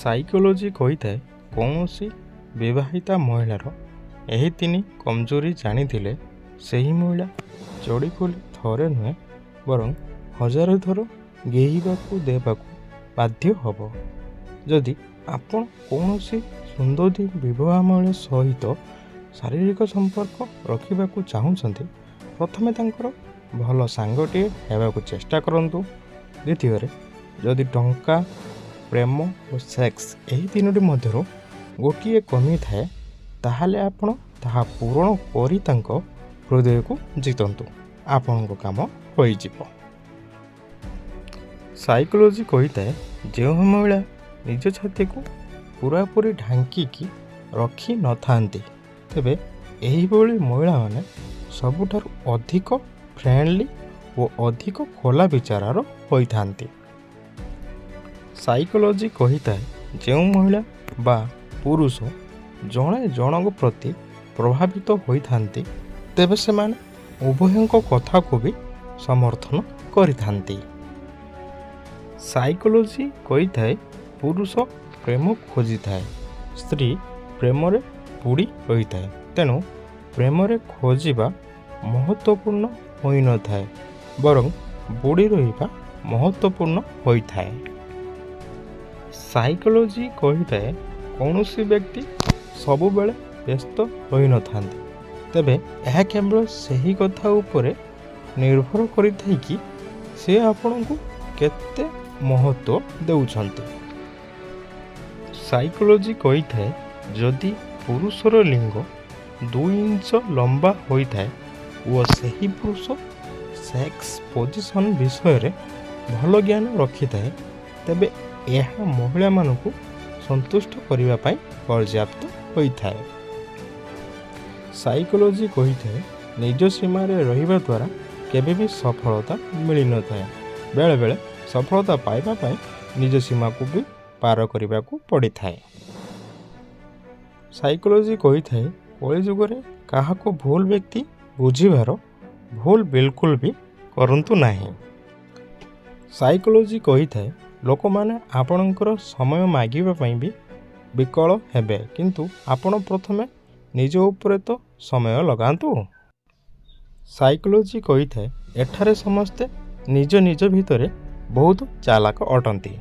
Psychology କହିଥାଏ କୌଣସି ବିବାହିତା ମହିଳାର ଏହି ତିନି କମଜୋରି ଜାଣିଥିଲେ ସେହି ମହିଳା ଚଢ଼ିଖୋଲି ଥରେ ନୁହେଁ ବରଂ ହଜାରେ ଥର ଗେହିବାକୁ ଦେବାକୁ ବାଧ୍ୟ ହେବ। ଯଦି ଆପଣ କୌଣସି ସୁନ୍ଦରୀ ବିବାହ ମହିଳା ସହିତ ଶାରୀରିକ ସମ୍ପର୍କ ରଖିବାକୁ ଚାହୁଁଛନ୍ତି, ପ୍ରଥମେ ତାଙ୍କର ଭଲ ସାଙ୍ଗଟିଏ ହେବାକୁ ଚେଷ୍ଟା କରନ୍ତୁ। ଦ୍ୱିତୀୟରେ, ଯଦି ଟଙ୍କା, ପ୍ରେମ ଓ ସେକ୍ସ ଏହି ତିନୋଟି ମଧ୍ୟରୁ ଗୋଟିଏ କମିଥାଏ, ତାହେଲେ ଆପଣ ତାହା ପୂରଣ କରି ତାଙ୍କ ହୃଦୟକୁ ଜିତନ୍ତୁ। ଆପଣଙ୍କ କାମ ହୋଇଯିବ। ସାଇକୋଲୋଜି କହିଥାଏ ଯେଉଁ ମହିଳା ନିଜ ଛାତିକୁ ପୁରାପୁରି ଢାଙ୍କିକି ରଖିନଥାନ୍ତି, ତେବେ ଏହିଭଳି ମହିଳାମାନେ ସବୁଠାରୁ ଅଧିକ ଫ୍ରେଣ୍ଡଲି ଓ ଅଧିକ ଖୋଲା ବିଚାରର ହୋଇଥାନ୍ତି। ସାଇକୋଲୋଜି କହିଥାଏ ଯେଉଁ ମହିଳା ବା ପୁରୁଷ ଜଣେ ଜଣଙ୍କ ପ୍ରତି ପ୍ରଭାବିତ ହୋଇଥାନ୍ତି, ତେବେ ସେମାନେ ଉଭୟଙ୍କ କଥାକୁ ବି ସମର୍ଥନ କରିଥାନ୍ତି। ସାଇକୋଲୋଜି କହିଥାଏ ପୁରୁଷ ପ୍ରେମ ଖୋଜିଥାଏ, ସ୍ତ୍ରୀ ପ୍ରେମରେ ବୁଡ଼ି ରହିଥାଏ। ତେଣୁ ପ୍ରେମରେ ଖୋଜିବା ମହତ୍ତ୍ୱପୂର୍ଣ୍ଣ ହୋଇନଥାଏ, ବରଂ ବୁଡ଼ି ରହିବା ମହତ୍ତ୍ୱପୂର୍ଣ୍ଣ ହୋଇଥାଏ। ସାଇକୋଲୋଜି କହିଥାଏ କୌଣସି ବ୍ୟକ୍ତି ସବୁବେଳେ ବ୍ୟସ୍ତ ହୋଇନଥାନ୍ତି, ତେବେ ଏହା କେବଳ ସେହି କଥା ଉପରେ ନିର୍ଭର କରିଥାଏ କି ସେ ଆପଣଙ୍କୁ କେତେ ମହତ୍ତ୍ୱ ଦେଉଛନ୍ତି। ସାଇକୋଲୋଜି କହିଥାଏ ଯଦି ପୁରୁଷର ଲିଙ୍ଗ 2 ଇଞ୍ଚ ଲମ୍ବା ହୋଇଥାଏ ଓ ସେହି ପୁରୁଷ ସେକ୍ସ ପୋଜିସନ୍ ବିଷୟରେ ଭଲ ଜ୍ଞାନ ରଖିଥାଏ, ତେବେ ଏହା ମହିଳାମାନଙ୍କୁ ସନ୍ତୁଷ୍ଟ କରିବା ପାଇଁ ପର୍ଯ୍ୟାପ୍ତ ହୋଇଥାଏ। ସାଇକୋଲୋଜି କହିଥାଏ ନିଜ ସୀମାରେ ରହିବା ଦ୍ୱାରା କେବେ ବି ସଫଳତା ମିଳିନଥାଏ। ବେଳେବେଳେ ସଫଳତା ପାଇବା ପାଇଁ ନିଜ ସୀମାକୁ ବି ପାର କରିବାକୁ ପଡ଼ିଥାଏ। ସାଇକୋଲୋଜି କହିଥାଏ କଳିଯୁଗରେ କାହାକୁ ଭୁଲ ବ୍ୟକ୍ତି ବୁଝିବାର ଭୁଲ ବିଲକୁଲ ବି କରନ୍ତୁ ନାହିଁ। ସାଇକୋଲୋଜି କହିଥାଏ ଲୋକମାନେ ଆପଣଙ୍କର ସମୟ ମାଗିବା ପାଇଁ ବି ବିକଳ ହେବେ, କିନ୍ତୁ ଆପଣ ପ୍ରଥମେ ନିଜ ଉପରେ ତ ସମୟ ଲଗାନ୍ତୁ। ସାଇକୋଲୋଜି କହିଥାଏ ଏଠାରେ ସମସ୍ତେ ନିଜ ନିଜ ଭିତରେ ବହୁତ ଚାଲାକ ଅଟନ୍ତି।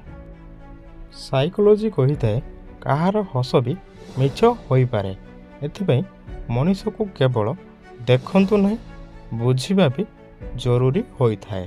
ସାଇକୋଲୋଜି କହିଥାଏ କାହାର ହସ ବି ମିଛ ହୋଇପାରେ, ଏଥିପାଇଁ ମଣିଷକୁ କେବଳ ଦେଖନ୍ତୁ ନାହିଁ, ବୁଝିବା ବି ଜରୁରୀ ହୋଇଥାଏ।